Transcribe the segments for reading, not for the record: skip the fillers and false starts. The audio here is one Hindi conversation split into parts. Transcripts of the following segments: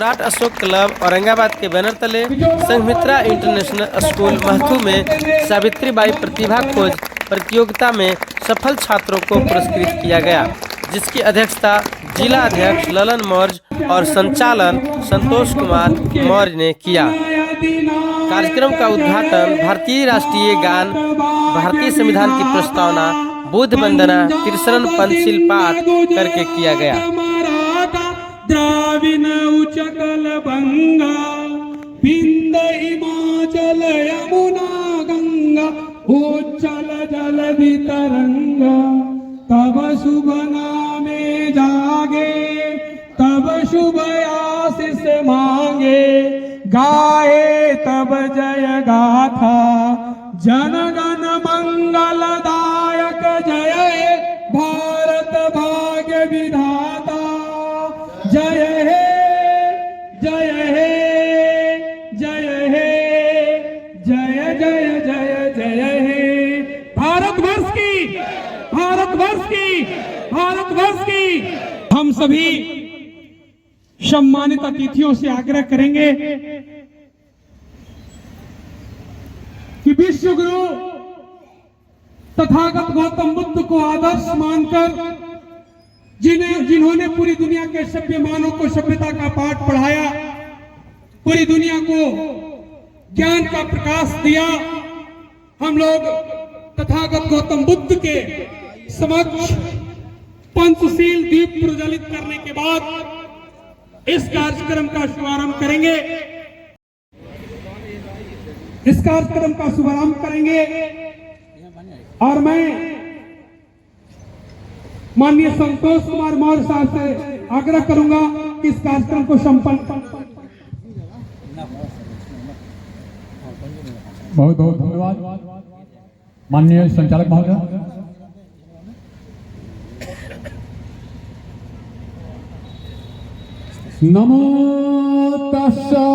सम्राट अशोक क्लब औरंगाबाद के बैनर तले संघमित्रा इंटरनेशनल स्कूल महथू में सावित्रीबाई प्रतिभा खोज प्रतियोगिता में सफल छात्रों को पुरस्कृत किया गया, जिसकी अध्यक्षता जिला अध्यक्ष ललन मौर्य और संचालन संतोष कुमार मौर्य ने किया। कार्यक्रम का उद्घाटन भारतीय राष्ट्रीय गान, भारतीय संविधान की प्रस्तावना, बुद्ध वंदना, त्रिशरण पंचशील पाठ करके किया गया। द्राविण उचकल बंगा बिंद हिमाचल यमुना गंगा उच्चल जलधि तरंगा तब शुभ नामे जागे तब शुभ आशीष मांगे गाए तब जय गाथा जनगण मंगलदायक जय हे भारत भाग्य विधाता जय हे जय हे जय हे जय जय जय जय हे भारतवर्ष की भारतवर्ष की भारतवर्ष की। हम सभी सम्मानित अतिथियों से आग्रह करेंगे कि विश्व गुरु तथागत गौतम बुद्ध को आदर्श मानकर जिन्होंने पूरी दुनिया के सभ्य मानव को सभ्यता का पाठ पढ़ाया, पूरी दुनिया को ज्ञान का प्रकाश दिया, हम लोग तथागत गौतम बुद्ध के समक्ष पंचशील दीप प्रज्वलित करने के बाद इस कार्यक्रम का शुभारंभ करेंगे। इस कार्यक्रम का शुभारंभ करेंगे और मैं माननीय संतोष कुमार मौर्य साहब से आग्रह करूंगा कि इस कार्यक्रम को संपन्न। बहुत बहुत धन्यवाद माननीय संचालक महोदय। नमो तस्सा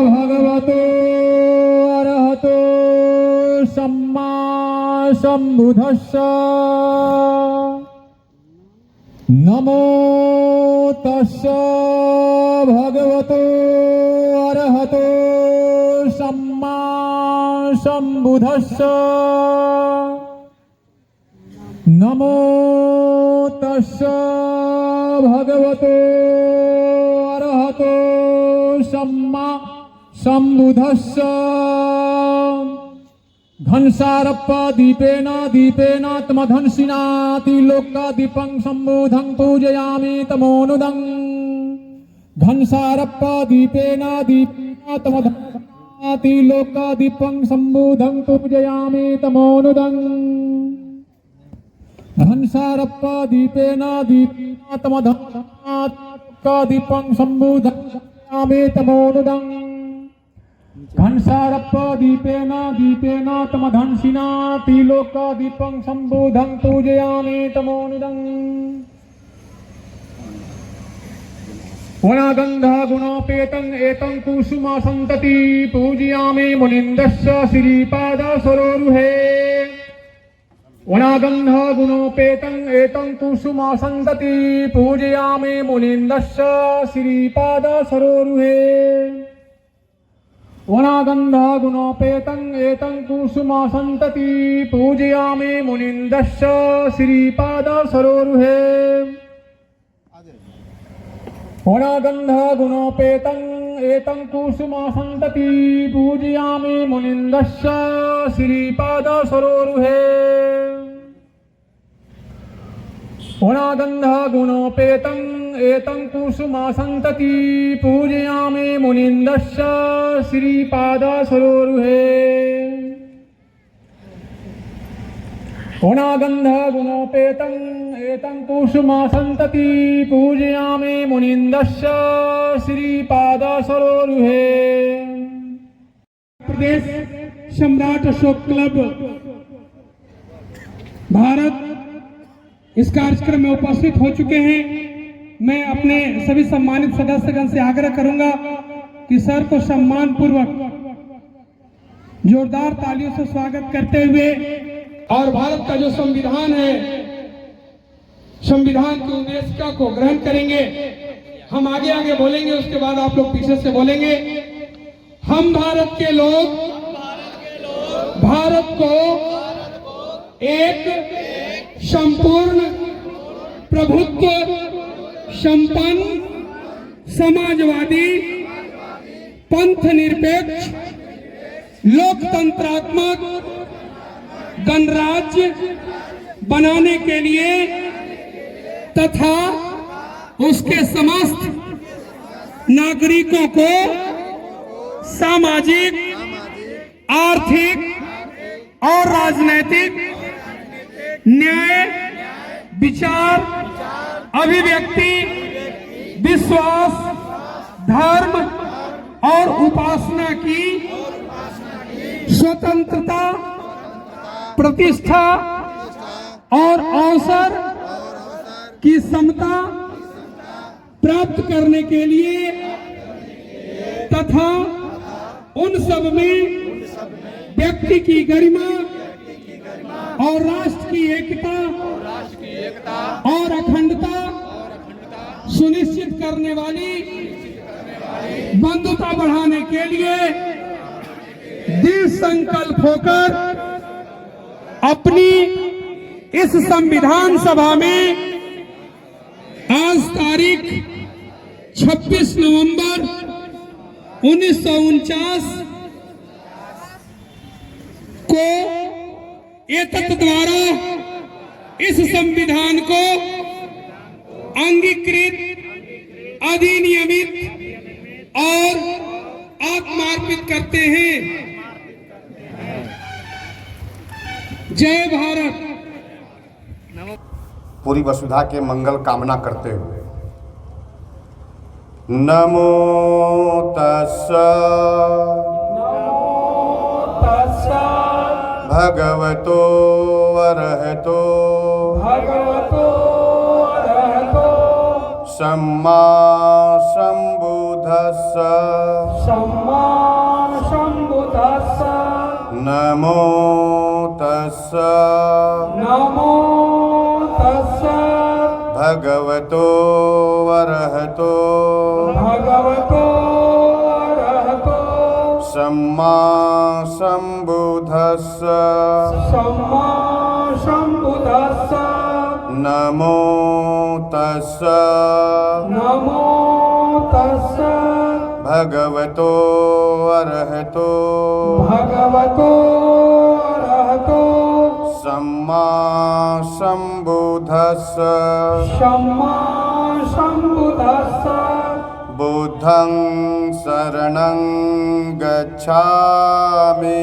भगवतो अरहतो सम्मा सम्बुद्धस्सा नमो तस्सा भगवतो अरहतो सम्मा सम्बुद्धस्सा नमो तस्सा भगवतो अरहतो सम्मा सम्बुद्धस्सा धनसारप्प दीपेन दीपेन तमधनसिनाति लोकादीपं सम्बुद्धं पूजयामि तमोनुदं धनसारप्प दीपेन दीपेन तमधनसिनाति लोकादीपं सम्बुद्धं पूजयामि तमोनुदं धनसारप्प दीपेन दीपेन तमधनसिनाति दीपं सम्बुद्धं पूजयामि तमोनुदं घनसारप्प दीपेन दीपेन तमधनसिनाति लोकादीपं सम्बुद्धं पूजयामि तमोनुदं वनगन्धा गुणोपेतं एतं कुसुमासन्तति पूजयामि मुनिन्दस्य श्रीपाद सरोरुहे वनगन्धा गुणोपेतं एतं कुसुमासन्तति पूजयामि मुनिन्दस्य श्रीपाद सरोरुहे वनगन्धा गुणोपेतं एतं कुसुमासन्तति पूजयामि मुनिन्दस्य श्रीपाद सरोरुहे वनगन्धा गुणोपेतं एतं कुसुमासन्तति पूजयामि मुनिन्दस्य श्रीपाद सरोरुहे वनगन्धा गुणोपेतं एतं कुसुमासन्तति पूजयामि मुनिन्दस्य श्रीपाद सरोरुहे वनगन्धा गुणोपेतं एतं कुसुमासन्तति पूजयामि मुनिन्दस्य श्रीपाद सरोरुहे। प्रदेश सम्राट अशोक क्लब भारत इस कार्यक्रम में उपस्थित हो चुके हैं। मैं अपने सभी सम्मानित सदस्यगण से आग्रह करूंगा कि सर को सम्मान पूर्वक जोरदार तालियों से स्वागत करते हुए और भारत का जो संविधान है, संविधान की उद्देशिका को ग्रहण करेंगे हम आगे आगे बोलेंगे, उसके बाद आप लोग पीछे से बोलेंगे। हम भारत के लोग भारत को एक संपूर्ण प्रभुत्व संपन्न समाजवादी पंथ निरपेक्ष लोकतंत्रात्मक गणराज्य बनाने के लिए तथा उसके समस्त नागरिकों को सामाजिक, आर्थिक और राजनैतिक न्याय, विचार, अभिव्यक्ति, विश्वास, धर्म और उपासना की स्वतंत्रता, प्रतिष्ठा और अवसर की समता प्राप्त करने के लिए तथा उन सब में व्यक्ति की गरिमा और राष्ट्र की एकता और अखंडता सुनिश्चित करने वाली बंधुता बढ़ाने के लिए दृढ़ संकल्प होकर अपनी इस संविधान सभा में आज तारीख 26 नवंबर 1949 को एतत् द्वारा इस संविधान को अंगीकृत, अधिनियमित और आत्मार्पित करते हैं। जय भारत। पूरी वसुधा के मंगल कामना करते हुए नमो तस्सा भगवतो अरहतो सम्मा सम्बुद्धस्सा नमो तस्सा भगवतो अरहतो सम्मा सम्बुद्धस्सा नमो तस्सा भगवतो अरहतो सम्मा सम्बुद्धस्सा बुद्धं शरणं गच्छामि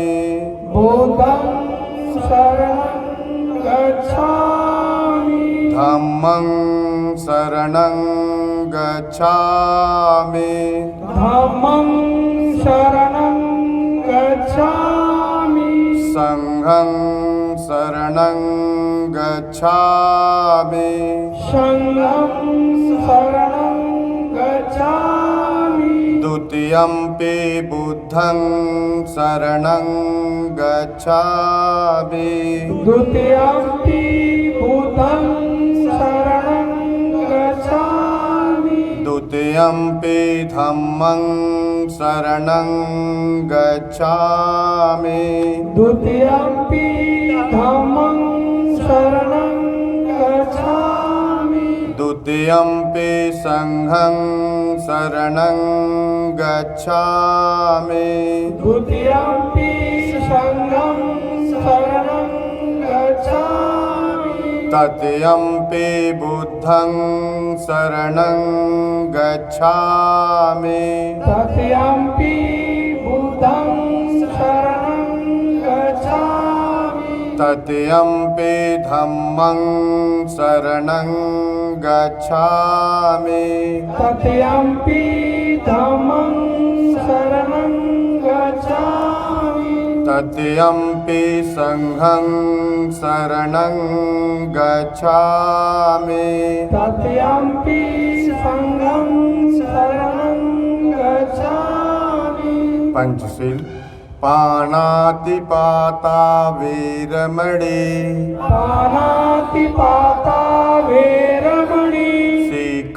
धम्मं शरणं गच्छामि संघं शरणं गच्छामि द्वितीयंपि बुद्धं शरणं गच्छामि द्वितीयंपि धम्मं शरणं गच्छामि द्वितीयंपि संघं शरणं गच्छामि तृतीयंपि बुद्धं शरणं गच्छामि तृतीयंपि धम्मं शरणं गच्छामि तृतीयंपि संघं शरणं गच्छामि पंचशील पानातिपाता वीरमणि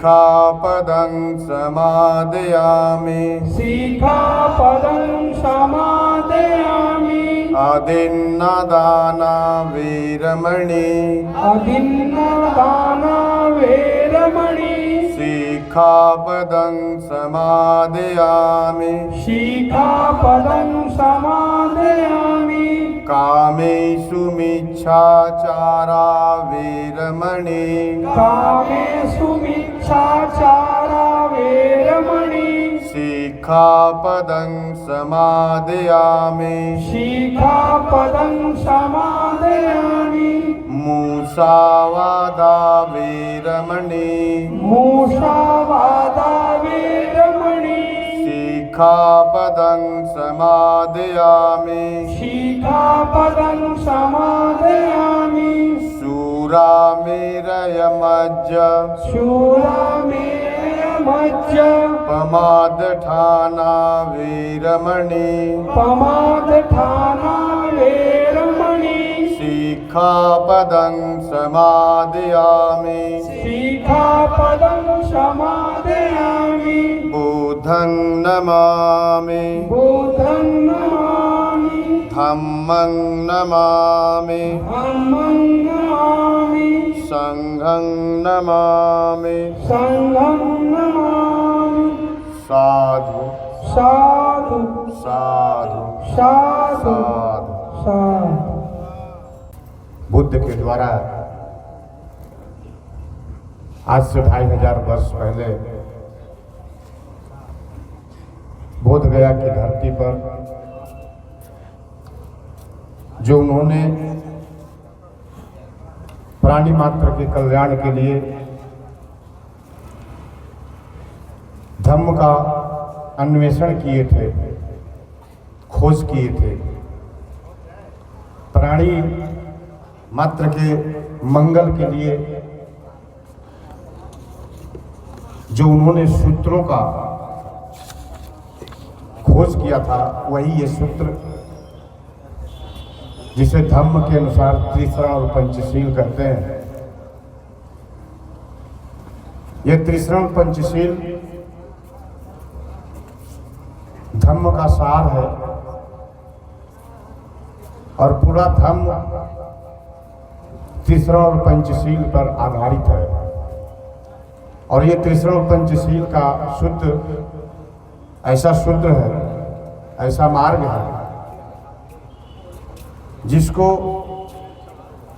सिक्खापदं समादयामि सिक्खापदं समादयामि अदिन्नदाना वीरमणि अदिन्नदाना वेरमणि सिक्खापदं समादयामि सिक्खापदं समादयामि कामेषु मिच्छाचारा वीरमणि कामेषु मिच्छाचारा वेरमणि सिक्खापदं समादयामि सिक्खापदं समादयामि मुसावादा वीरमणि मूषावादा वेरमणि सिक्खापदं समादयामि सिक्खापदं समादयामि शूरामेरयमज्ज शूरामेरयमज्ज पमादठाना वीरमणि पमादठाना वेरमणि सिक्खापदं समादयामि सिक्खापदं समादयामि बुद्धं नमामि बुद्धं नमामि धम्मं नमामि धम्मं नमामि संघं नमामि संघं नमामि साधु साधु साधु साधु साधु। साधु। बुद्ध के द्वारा आज से 2500 वर्ष पहले बोध गया की धरती पर जो उन्होंने प्राणी मात्र के कल्याण के लिए धम्म का अन्वेषण किए थे, खोज किए थे, प्राणी मात्र के मंगल के लिए जो उन्होंने सूत्रों का खोज किया था, वही ये सूत्र जिसे धम्म के अनुसार त्रिशरण और पंचशील कहते हैं। ये त्रिशरण पंचशील धम्म का सार है और पूरा धम्म त्रिशरण और पंचशील पर आधारित है। और ये त्रिशरण पंचशील का शुद्ध ऐसा शुद्ध है, ऐसा मार्ग है जिसको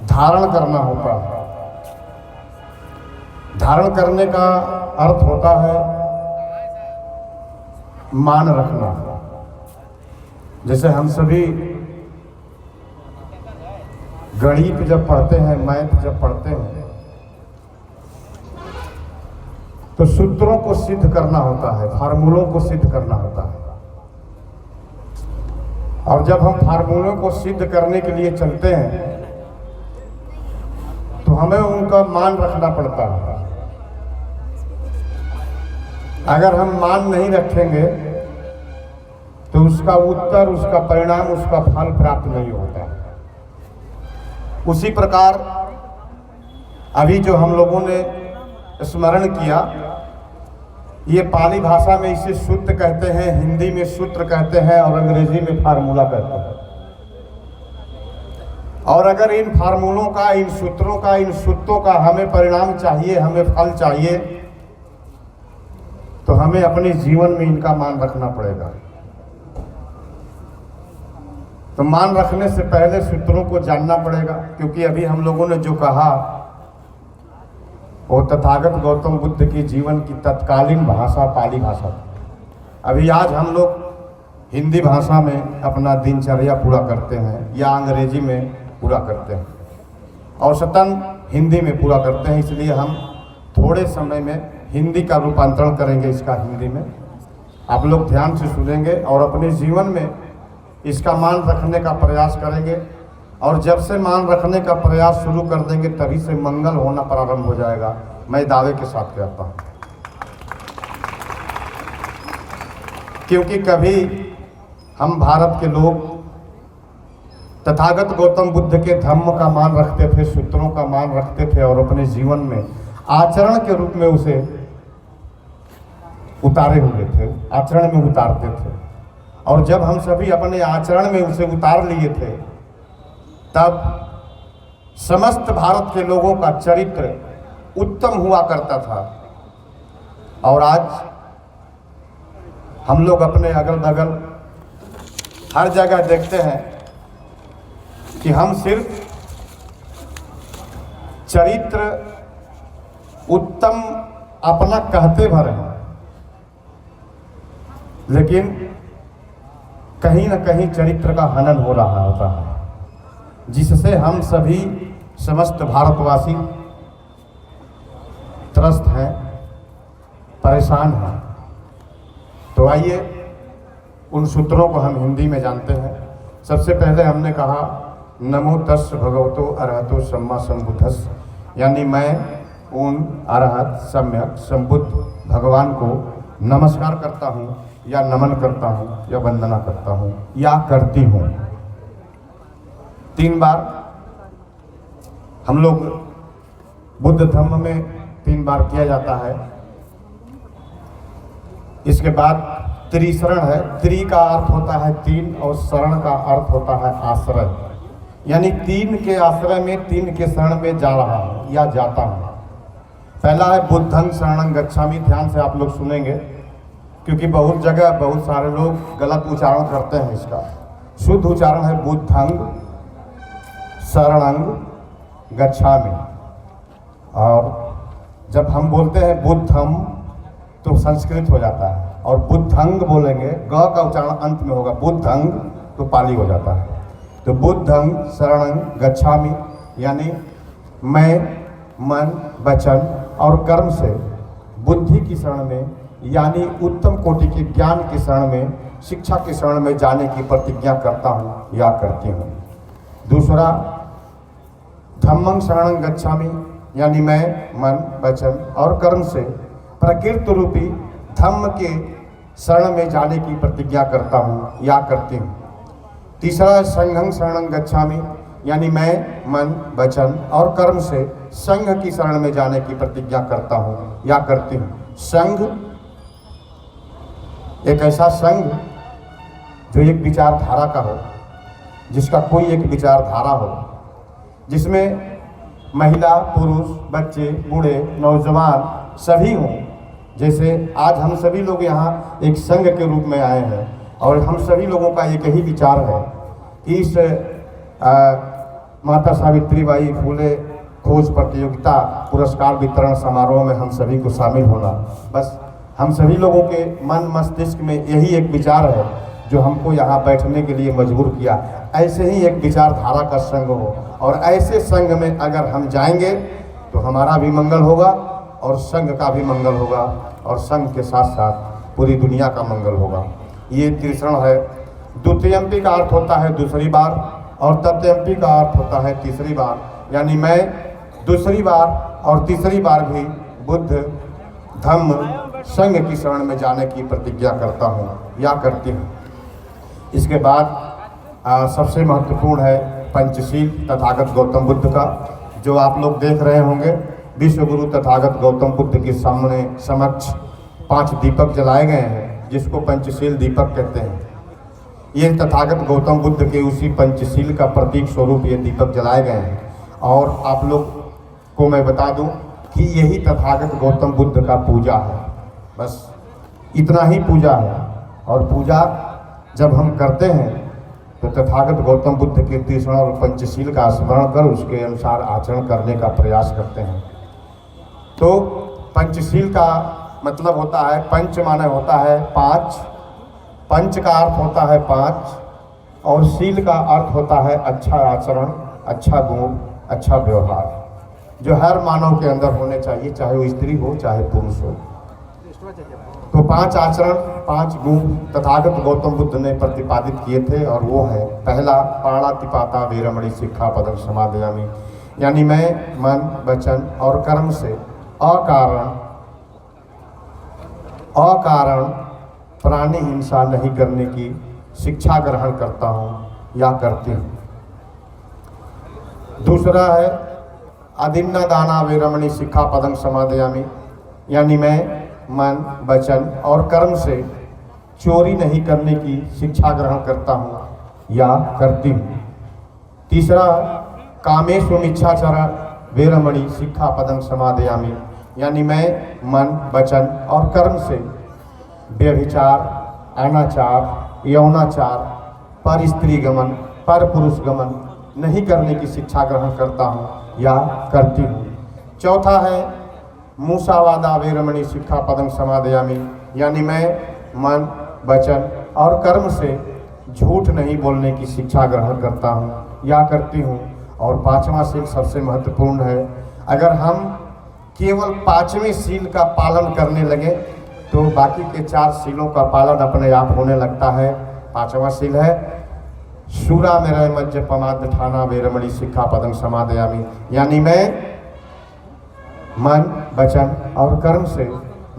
धारण करना होता है। धारण करने का अर्थ होता है मान रखना। जैसे हम सभी गणित जब पढ़ते हैं, मैथ जब पढ़ते हैं, तो सूत्रों को सिद्ध करना होता है, फार्मूलों को सिद्ध करना होता है। और जब हम फार्मूलों को सिद्ध करने के लिए चलते हैं तो हमें उनका मान रखना पड़ता है। अगर हम मान नहीं रखेंगे तो उसका उत्तर, उसका परिणाम, उसका फल प्राप्त नहीं होता। उसी प्रकार अभी जो हम लोगों ने स्मरण किया, ये पाली भाषा में इसे सूत्र कहते हैं, हिंदी में सूत्र कहते हैं और अंग्रेजी में फार्मूला कहते हैं। और अगर इन फार्मूलों का, इन सूत्रों का, इन सूत्रों का हमें परिणाम चाहिए, हमें फल चाहिए, तो हमें अपने जीवन में इनका मान रखना पड़ेगा। तो मान रखने से पहले सूत्रों को जानना पड़ेगा, क्योंकि अभी हम लोगों ने जो कहा वो तथागत गौतम बुद्ध के जीवन की तत्कालीन भाषा पाली भाषा थी। अभी आज हम लोग हिंदी भाषा में अपना दिनचर्या पूरा करते हैं या अंग्रेजी में पूरा करते हैं, औसतन हिंदी में पूरा करते हैं। इसलिए हम थोड़े समय में हिंदी का रूपांतरण करेंगे इसका हिंदी में। आप लोग ध्यान से सुनेंगे और अपने जीवन में इसका मान रखने का प्रयास करेंगे। और जब से मान रखने का प्रयास शुरू कर देंगे तभी से मंगल होना प्रारंभ हो जाएगा, मैं दावे के साथ कहता हूँ। क्योंकि कभी हम भारत के लोग तथागत गौतम बुद्ध के धम्म का मान रखते थे, सूत्रों का मान रखते थे और अपने जीवन में आचरण के रूप में उसे उतारे हुए थे, आचरण में उतारते थे। और जब हम सभी अपने आचरण में उसे उतार लिए थे, तब समस्त भारत के लोगों का चरित्र उत्तम हुआ करता था। और आज हम लोग अपने अगल बगल हर जगह देखते हैं कि हम सिर्फ चरित्र उत्तम अपना कहते भर हैं, लेकिन कहीं न कहीं चरित्र का हनन हो रहा होता है, जिससे हम सभी समस्त भारतवासी त्रस्त हैं, परेशान हैं। तो आइए उन सूत्रों को हम हिंदी में जानते हैं। सबसे पहले हमने कहा नमो तस् भगवतो अरहतो सम्मा संबुद्धस्, यानी मैं उन अरहत सम्यक संबुद्ध भगवान को नमस्कार करता हूँ या नमन करता हूँ या वंदना करता हूँ या करती हूँ। 3 बार हम लोग बुद्ध धर्म में 3 बार किया जाता है। इसके बाद त्रिशरण है। त्रि का अर्थ होता है 3 और शरण का अर्थ होता है आश्रय, यानी 3 के आश्रय में 3 के शरण में जा रहा हूँ या जाता हूँ। पहला है बुद्धं शरणं गच्छामि। ध्यान से आप लोग सुनेंगे, क्योंकि बहुत जगह बहुत सारे लोग गलत उच्चारण करते हैं इसका। शुद्ध उच्चारण है बुद्धं शरणं गच्छामि। और जब हम बोलते हैं बुद्धम तो संस्कृत हो जाता है, और बुद्धंग बोलेंगे ग का उच्चारण अंत में होगा, बुद्धंग तो पाली हो जाता है। तो बुद्धं शरणं गच्छामि यानी मैं मन वचन और कर्म से बुद्धि की शरण में, यानी उत्तम कोटि के ज्ञान की शरण में, शिक्षा की शरण में जाने की प्रतिज्ञा करता हूँ या करती हूँ। दूसरा धम्मं शरणं गच्छामि, यानी मैं मन वचन और कर्म से प्रकृति रूपी धम्म के शरण में जाने की प्रतिज्ञा करता हूँ या करती हूँ। तीसरा संघं शरणं गच्छामि, यानी मैं मन वचन और कर्म से संघ की शरण में जाने की प्रतिज्ञा करता हूँ या करती हूँ। संघ एक ऐसा संघ जो एक विचारधारा का हो, जिसका कोई एक विचारधारा हो, जिसमें महिला पुरुष बच्चे बूढ़े नौजवान सभी हों। जैसे आज हम सभी लोग यहाँ एक संघ के रूप में आए हैं, और हम सभी लोगों का एक ही विचार है कि इस माता सावित्रीबाई फुले खोज प्रतियोगिता पुरस्कार वितरण समारोह में हम सभी को शामिल होना, बस हम सभी लोगों के मन मस्तिष्क में यही एक विचार है जो हमको यहाँ बैठने के लिए मजबूर किया। ऐसे ही एक विचारधारा का संघ हो, और ऐसे संघ में अगर हम जाएंगे तो हमारा भी मंगल होगा और संघ का भी मंगल होगा, और संघ के साथ साथ पूरी दुनिया का मंगल होगा। ये त्रिशरण है। द्वितीयंपी का अर्थ होता है दूसरी बार, और तृतीयंपी का अर्थ होता है तीसरी बार, यानी मैं दूसरी बार और तीसरी बार भी बुद्ध धम्म संघ की शरण में जाने की प्रतिज्ञा करता हूँ या करती हूँ। इसके बाद सबसे महत्वपूर्ण है पंचशील तथागत गौतम बुद्ध का, जो आप लोग देख रहे होंगे। विश्व गुरु तथागत गौतम बुद्ध के सामने समक्ष 5 दीपक जलाए गए हैं, जिसको पंचशील दीपक कहते हैं। ये तथागत गौतम बुद्ध के उसी पंचशील का प्रतीक स्वरूप ये दीपक जलाए गए हैं। और आप लोग को मैं बता दूं कि यही तथागत गौतम बुद्ध का पूजा है, बस इतना ही पूजा है। और पूजा जब हम करते हैं तो तथागत गौतम बुद्ध के त्रिशरण और पंचशील का स्मरण कर उसके अनुसार आचरण करने का प्रयास करते हैं। तो पंचशील का मतलब होता है, पंच माने होता है 5, पंच का अर्थ होता है 5, और शील का अर्थ होता है अच्छा आचरण, अच्छा गुण, अच्छा व्यवहार, जो हर मानव के अंदर होने चाहिए, चाहे वो स्त्री हो चाहे पुरुष हो। तो 5 आचरण 5 गुण तथागत गौतम बुद्ध ने प्रतिपादित किए थे, और वो है पहला पाणातिपाता वीरमणि सिक्खापदं समादयामि, यानी मैं मन वचन और कर्म से अकारण प्राणी हिंसा नहीं करने की शिक्षा ग्रहण करता हूँ या करती हूँ। दूसरा है अदिन्ना दाना वीरमणि सिक्खापदं समादयामि, यानी मैं मन, वचन और कर्म से चोरी नहीं करने की शिक्षा ग्रहण करता हूँ या करती हूँ। तीसरा, कामेषु मिच्छाचरण वेरमणि सिक्खापदं समादयामि, यानी मैं मन, वचन और कर्म से व्यभिचार, अनाचार, यौनाचार, पर स्त्री गमन, पर पुरुष गमन नहीं करने की शिक्षा ग्रहण करता हूँ या करती हूँ। चौथा है मूसावादा वेरमणि सिक्खापदं समादयामि, यानी मैं मन, वचन और कर्म से झूठ नहीं बोलने की शिक्षा ग्रहण करता हूँ या करती हूँ। और पांचवा सील सबसे महत्वपूर्ण है। अगर हम केवल पांचवें सील का पालन करने लगे तो बाकी के 4 सीलों का पालन अपने आप होने लगता है। पांचवा सील है शूरा मेरा मज्ज पमाद ठाना वेरमणि सिक्खापदं समादयामि, यानी मैं मन, वचन और कर्म से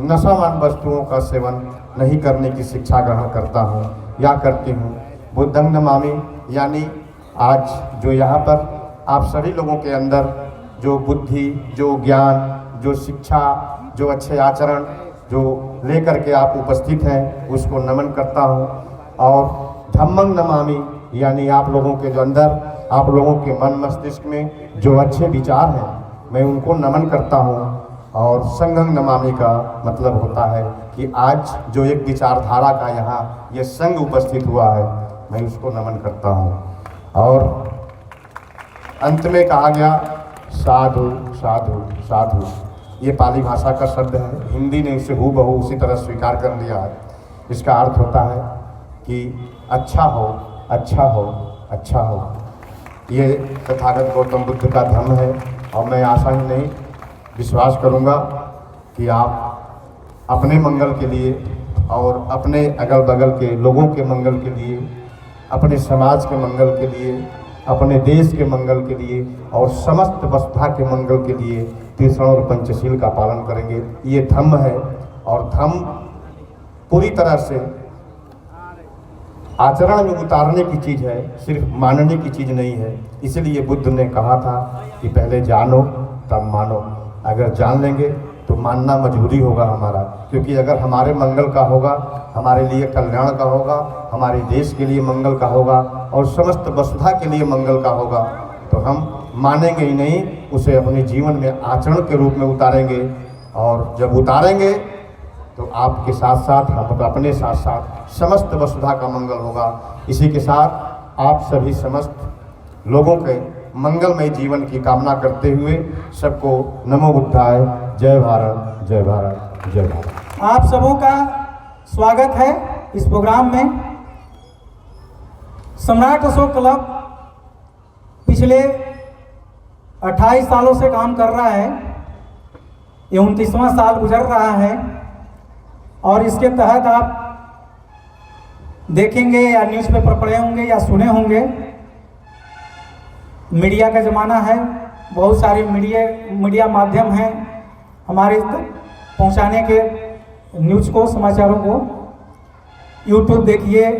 नशावान वस्तुओं का सेवन नहीं करने की शिक्षा ग्रहण करता हूँ या करती हूँ। बुद्धं नमामि, यानी आज जो यहाँ पर आप सभी लोगों के अंदर जो बुद्धि, जो ज्ञान, जो शिक्षा, जो अच्छे आचरण जो लेकर के आप उपस्थित हैं उसको नमन करता हूँ। और धम्मं नमामि, यानी आप लोगों के जो अंदर, आप लोगों के मन मस्तिष्क में जो अच्छे विचार हैं मैं उनको नमन करता हूँ। और संघं नमामि का मतलब होता है कि आज जो एक विचारधारा का यहाँ ये संघ उपस्थित हुआ है मैं उसको नमन करता हूँ। और अंत में कहा गया साधु साधु साधु, ये पाली भाषा का शब्द है, हिंदी ने इसे हूबहू उसी तरह स्वीकार कर लिया है। इसका अर्थ होता है कि अच्छा हो, अच्छा हो, अच्छा हो। ये तथागत गौतम बुद्ध का धर्म है और मैं आशा ही नहीं विश्वास करूंगा कि आप अपने मंगल के लिए और अपने अगल बगल के लोगों के मंगल के लिए, अपने समाज के मंगल के लिए, अपने देश के मंगल के लिए और समस्त वसुधा के मंगल के लिए तीसरा और पंचशील का पालन करेंगे। ये धम्म है और धम्म पूरी तरह से आचरण में उतारने की चीज़ है, सिर्फ मानने की चीज़ नहीं है। इसलिए बुद्ध ने कहा था कि पहले जानो तब मानो। अगर जान लेंगे तो मानना मजबूरी होगा हमारा, क्योंकि अगर हमारे मंगल का होगा, हमारे लिए कल्याण का होगा, हमारे देश के लिए मंगल का होगा और समस्त वसुधा के लिए मंगल का होगा तो हम मानेंगे ही नहीं, उसे अपने जीवन में आचरण के रूप में उतारेंगे। और जब उतारेंगे तो आपके साथ साथ हम अपने साथ साथ समस्त वसुधा का मंगल होगा। इसी के साथ आप सभी समस्त लोगों के मंगलमय जीवन की कामना करते हुए सबको नमो बुद्धाय, जय भारत, जय भारत, जय भारत। आप सबों का स्वागत है इस प्रोग्राम में। सम्राट अशोक क्लब पिछले 28 सालों से काम कर रहा है, ये 29वां साल गुजर रहा है और इसके तहत आप देखेंगे या न्यूज़पेपर पढ़े होंगे या सुने होंगे, मीडिया का ज़माना है, बहुत सारे मीडिया माध्यम हैं हमारे तक पहुंचाने के न्यूज़ को, समाचारों को। यूट्यूब देखिए,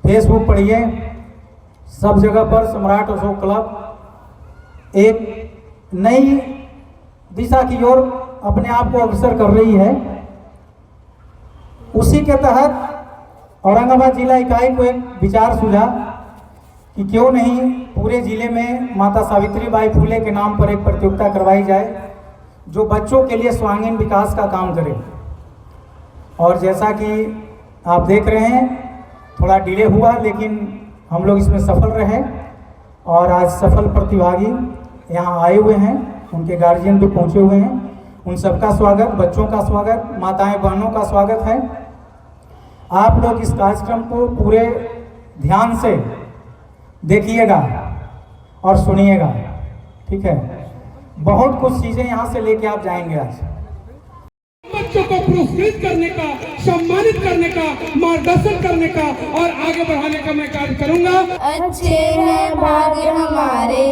फेसबुक पढ़िए, सब जगह पर सम्राट अशोक क्लब एक नई दिशा की ओर अपने आप को अग्रसर कर रही है। उसी के तहत औरंगाबाद जिला इकाई को एक विचार सूझा कि क्यों नहीं पूरे जिले में माता सावित्री बाई फुले के नाम पर एक प्रतियोगिता करवाई जाए जो बच्चों के लिए सर्वांगीण विकास का काम करे। और जैसा कि आप देख रहे हैं थोड़ा डिले हुआ, लेकिन हम लोग इसमें सफल रहे और आज सफल प्रतिभागी यहाँ आए हुए हैं, उनके गार्जियन भी पहुँचे हुए हैं। उन सबका स्वागत, बच्चों का स्वागत, माताएं बहनों का स्वागत है। आप लोग इस कार्यक्रम को पूरे ध्यान से देखिएगा और सुनिएगा, ठीक है। बहुत कुछ चीज़ें यहाँ से लेके आप जाएंगे। आज बच्चों को पुरस्कृत करने का, सम्मानित करने का, मार्गदर्शन करने का और आगे बढ़ाने का मैं कार्य करूंगा। अच्छे हैं भाग्य हमारे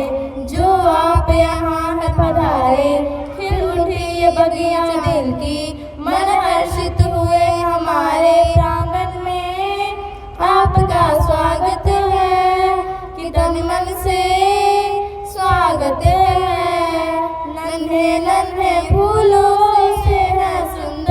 जो आप यहाँ है पधारे, खिल उठी ये बगिया दिल की, मन हर्षित हुए हमारे प्रांगण में। आपका स्वागत है कि तन मन से स्वागत है। नन्हे नन्हे फूलों से है सुंदर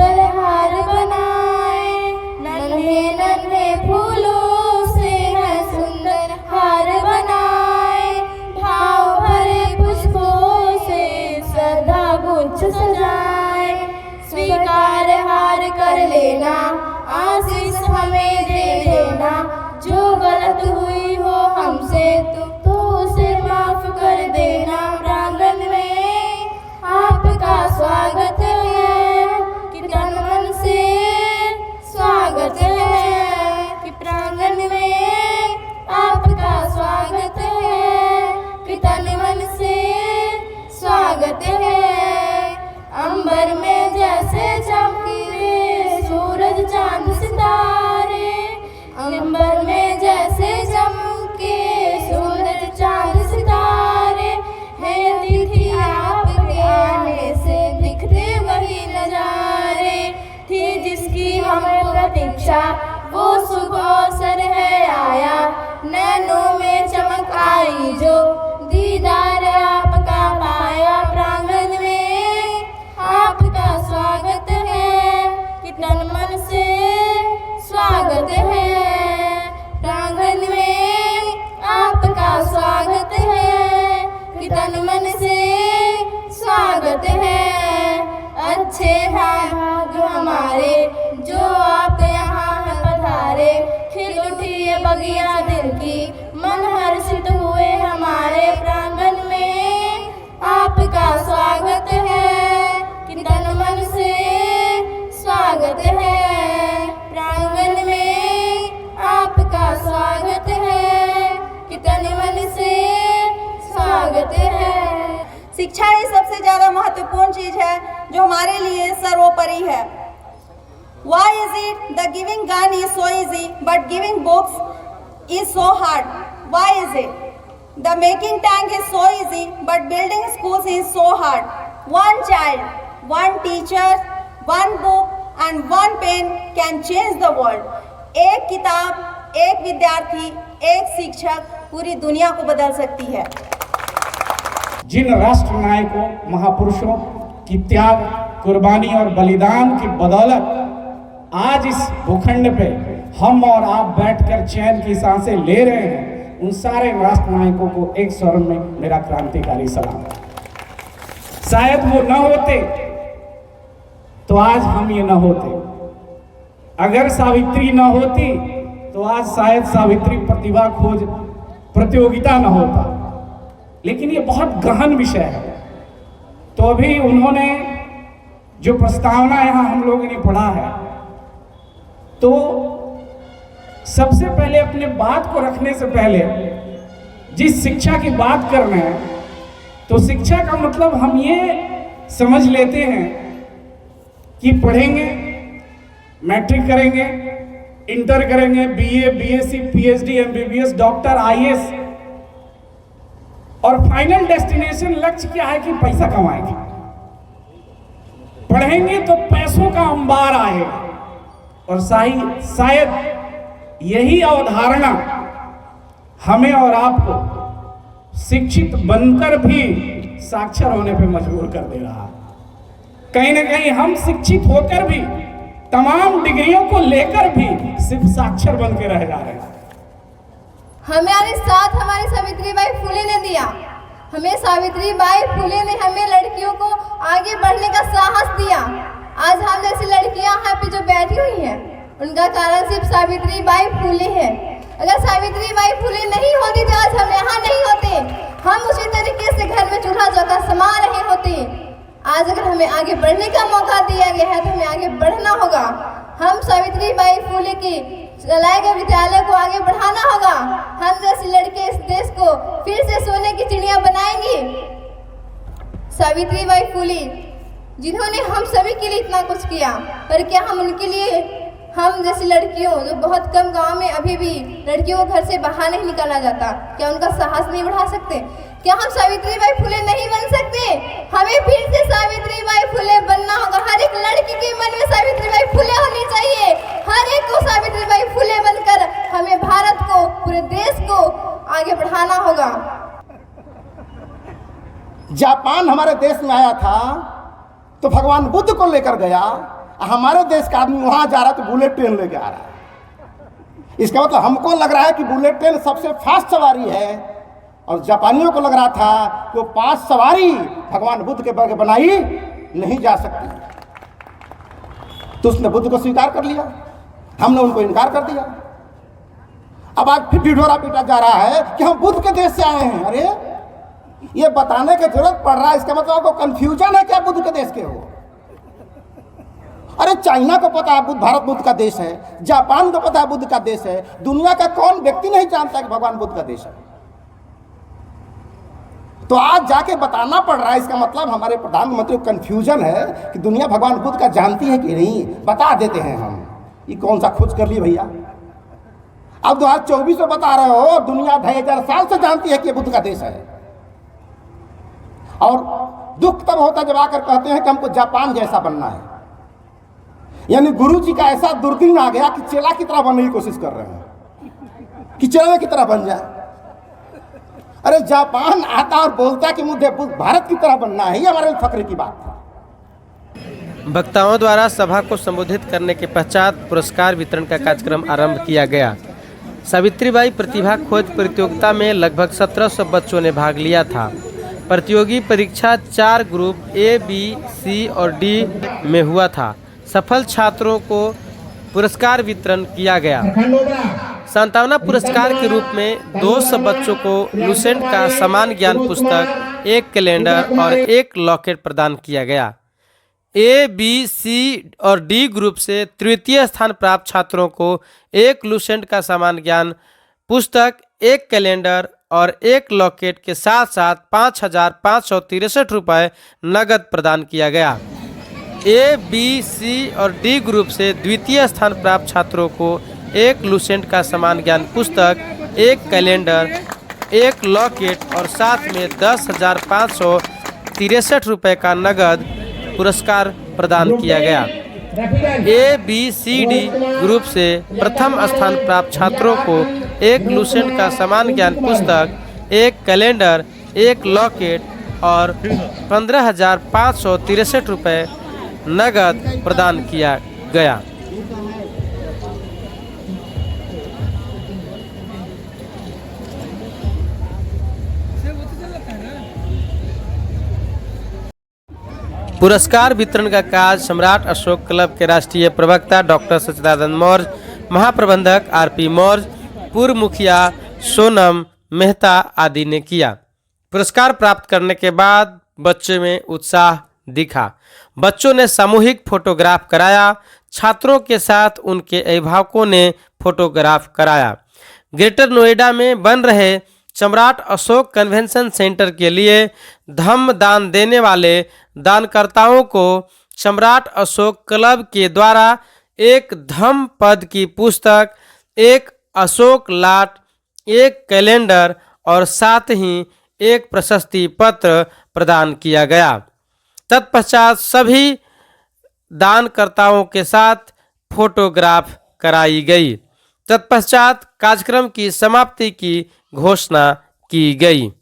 जैसा वो सुबह अवसर है आया, नैनों में चमक आई जो दीदार आपका पाया। प्रांगण में आपका स्वागत है कि तन मन से स्वागत है। प्रांगण में आपका स्वागत है कि तन मन से स्वागत है। अच्छे भाग हमारे जो आप यहाँ पधारे, खिल उठी ये बगिया दिल की, मन हर्षित हुए हमारे। प्रांगण में आपका स्वागत है कि तन मन से स्वागत है। प्रांगण में आपका स्वागत है कि तन मन से स्वागत है। शिक्षा ही सबसे ज्यादा महत्वपूर्ण चीज है जो हमारे लिए सर्वोपरि है। Why is it the giving gun is so easy but giving books is so hard? Why is it? The making tank is so easy but building schools is so hard. One child, one teacher, one book and one pen can change the world. एक किताब, एक विद्यार्थी, एक शिक्षक पूरी दुनिया को बदल सकती है। जिन राष्ट्र नायकों, महापुरुषों की त्याग, कुर्बानी और बलिदान की बदौलत आज इस भूखंड पे हम और आप बैठकर चैन की सांसें ले रहे हैं, उन सारे राष्ट्र नायकों को एक स्वर में मेरा क्रांतिकारी सलाम। शायद वो न होते तो आज हम ये न होते। अगर सावित्री न होती तो आज शायद सावित्री प्रतिभा खोज प्रतियोगिता न होता। लेकिन ये बहुत गहन विषय है। तो अभी उन्होंने जो प्रस्तावना यहाँ हम लोगों ने पढ़ा है, तो सबसे पहले अपने बात को रखने से पहले जिस शिक्षा की बात कर रहे हैं, तो शिक्षा का मतलब हम ये समझ लेते हैं कि पढ़ेंगे, मैट्रिक करेंगे, इंटर करेंगे, BA, BSc, PhD, MBBS, doctor, IAS, और फाइनल डेस्टिनेशन लक्ष्य क्या है कि पैसा कमाएंगे। पढ़ेंगे तो पैसों का अंबार आएगा। और शायद यही अवधारणा हमें और आपको शिक्षित बनकर भी साक्षर होने पे मजबूर कर दे रहा है। कहीं ना कहीं हम शिक्षित होकर भी, तमाम डिग्रियों को लेकर भी सिर्फ साक्षर बन के रह जा रहे हैं। हमारे साथ हमारी सावित्रीबाई फुले ने दिया। हमें सावित्रीबाई फुले ने हमें लड़कियों को आगे बढ़ने का साहस दिया। आज हम जैसी लड़कियां यहाँ पे जो बैठी हुई हैं, उनका कारण सिर्फ सावित्रीबाई फुले है। अगर सावित्रीबाई फुले नहीं होती तो आज हम यहाँ नहीं होते। हम उसी तरीके से घर में चूल्हा चौका समा रहे होते। आज अगर हमें आगे बढ़ने का मौका दिया गया है तो हमें आगे बढ़ना होगा। हम सावित्रीबाई फुले की चलाए गए विद्यालय को आगे बढ़ाना होगा। हम जैसी लड़के इस देश को फिर से सोने की चिड़िया बनाएंगी। सावित्रीबाई फुले जिन्होंने हम सभी के लिए इतना कुछ किया, पर क्या हम उनके लिए, हम जैसी लड़कियों जो बहुत कम गांव में अभी भी लड़कियों को घर से बाहर नहीं निकाला जाता, क्या उनका साहस नहीं बढ़ा सकते? क्या हम सावित्रीबाई फुले नहीं बन सकते? हमें फिर से सावित्रीबाई फुले बनना होगा। हर एक लड़की के मन में सावित्रीबाई फुले होनी चाहिए। हर एक को सावित्रीबाई फुले बनकर हमें भारत को, पूरे देश को आगे बढ़ाना होगा। जापान हमारे देश में आया था तो भगवान बुद्ध को लेकर गया। हमारे देश का आदमी वहां जा रहा है तो बुलेट ट्रेन लेके आ रहा है। इसका मतलब हमको लग रहा है कि बुलेट ट्रेन सबसे फास्ट सवारी है, और जापानियों को लग रहा था कि वो फास्ट सवारी भगवान बुद्ध के बगैर बनाई नहीं जा सकती। तो उसने बुद्ध को स्वीकार कर लिया, हमने उनको इनकार कर दिया। अब आज फिर ढिढोरा पीटा जा रहा है कि हम बुद्ध के देश से आए हैं। अरे ये बताने की जरूरत पड़ रहा है, इसका मतलब आपको कंफ्यूजन है क्या बुद्ध के देश के हो? अरे चाइना को पता है बुद्ध, भारत बुद्ध का देश है। जापान को पता है बुद्ध का देश है। दुनिया का कौन व्यक्ति नहीं जानता कि भगवान बुद्ध का देश है? तो आज जाके बताना पड़ रहा है, इसका मतलब हमारे प्रधानमंत्री को कंफ्यूजन है कि दुनिया भगवान बुद्ध का जानती है कि नहीं। बता देते हैं हम। ये कौन सा खोज कर लिए भैया? अब 2024 में बता रहे हो, दुनिया 2000 साल से जानती है कि बुद्ध का देश है। और दुख तब होता जब आकर कहते हैं कि हमको जापान जैसा बनना है। यानी गुरु जी का ऐसा दुर्दिन आ गया कि चेला की तरह बनने की कोशिश कर रहे हैं कि चेला की तरह बन जाए। अरे जापान आता और बोलता कि मुझे भारत की तरह बनना है, ये हमारे लिए फक्र की बात है। वक्ताओं द्वारा सभा को संबोधित करने के पश्चात पुरस्कार वितरण का कार्यक्रम आरंभ किया गया। सावित्रीबाई प्रतिभा खोज प्रतियोगिता में लगभग 1700 बच्चों ने भाग लिया था। प्रतियोगी परीक्षा 4 ग्रुप ए, बी, सी और डी में हुआ था। सफल छात्रों को पुरस्कार वितरण किया गया। सांत्वना पुरस्कार के रूप में 200 बच्चों को लुसेंट का समान ज्ञान पुस्तक, 1 कैलेंडर और 1 लॉकेट प्रदान किया गया। ए, बी, सी और डी ग्रुप से तृतीय स्थान प्राप्त छात्रों को 1 लुसेंट का समान ज्ञान पुस्तक, 1 कैलेंडर और 1 लॉकेट के साथ साथ 5,563 रुपये नगद प्रदान किया गया। ए, बी, सी और डी ग्रुप से द्वितीय स्थान प्राप्त छात्रों को 1 लुसेंट का समान ज्ञान पुस्तक, 1 कैलेंडर, 1 लॉकेट और साथ में 10,563 रुपये का नगद पुरस्कार प्रदान किया गया। ए, बी, सी, डी ग्रुप से प्रथम स्थान प्राप्त छात्रों को 1 लुसेंट का समान ज्ञान पुस्तक, 1 कैलेंडर, 1 लॉकेट और 15,563 रुपये नगद प्रदान किया गया। पुरस्कार वितरण का कार्य सम्राट अशोक क्लब के राष्ट्रीय प्रवक्ता डॉक्टर सच्चिदानंद मौर्य, महाप्रबंधक आरपी मौर्य, पूर्व मुखिया सोनम मेहता आदि ने किया। पुरस्कार प्राप्त करने के बाद बच्चों में उत्साह दिखा। बच्चों ने सामूहिक फोटोग्राफ कराया। छात्रों के साथ उनके अभिभावकों ने फोटोग्राफ कराया। ग्रेटर नोएडा में बन रहे सम्राट अशोक कन्वेंशन सेंटर के लिए धम्म दान देने वाले दानकर्ताओं को सम्राट अशोक क्लब के द्वारा 1 धम्म पद की पुस्तक, 1 अशोक लाट, 1 कैलेंडर और साथ ही 1 प्रशस्ति पत्र प्रदान किया गया। तत्पश्चात सभी दानकर्ताओं के साथ फोटोग्राफ कराई गई। तत्पश्चात कार्यक्रम की समाप्ति की घोषणा की गई।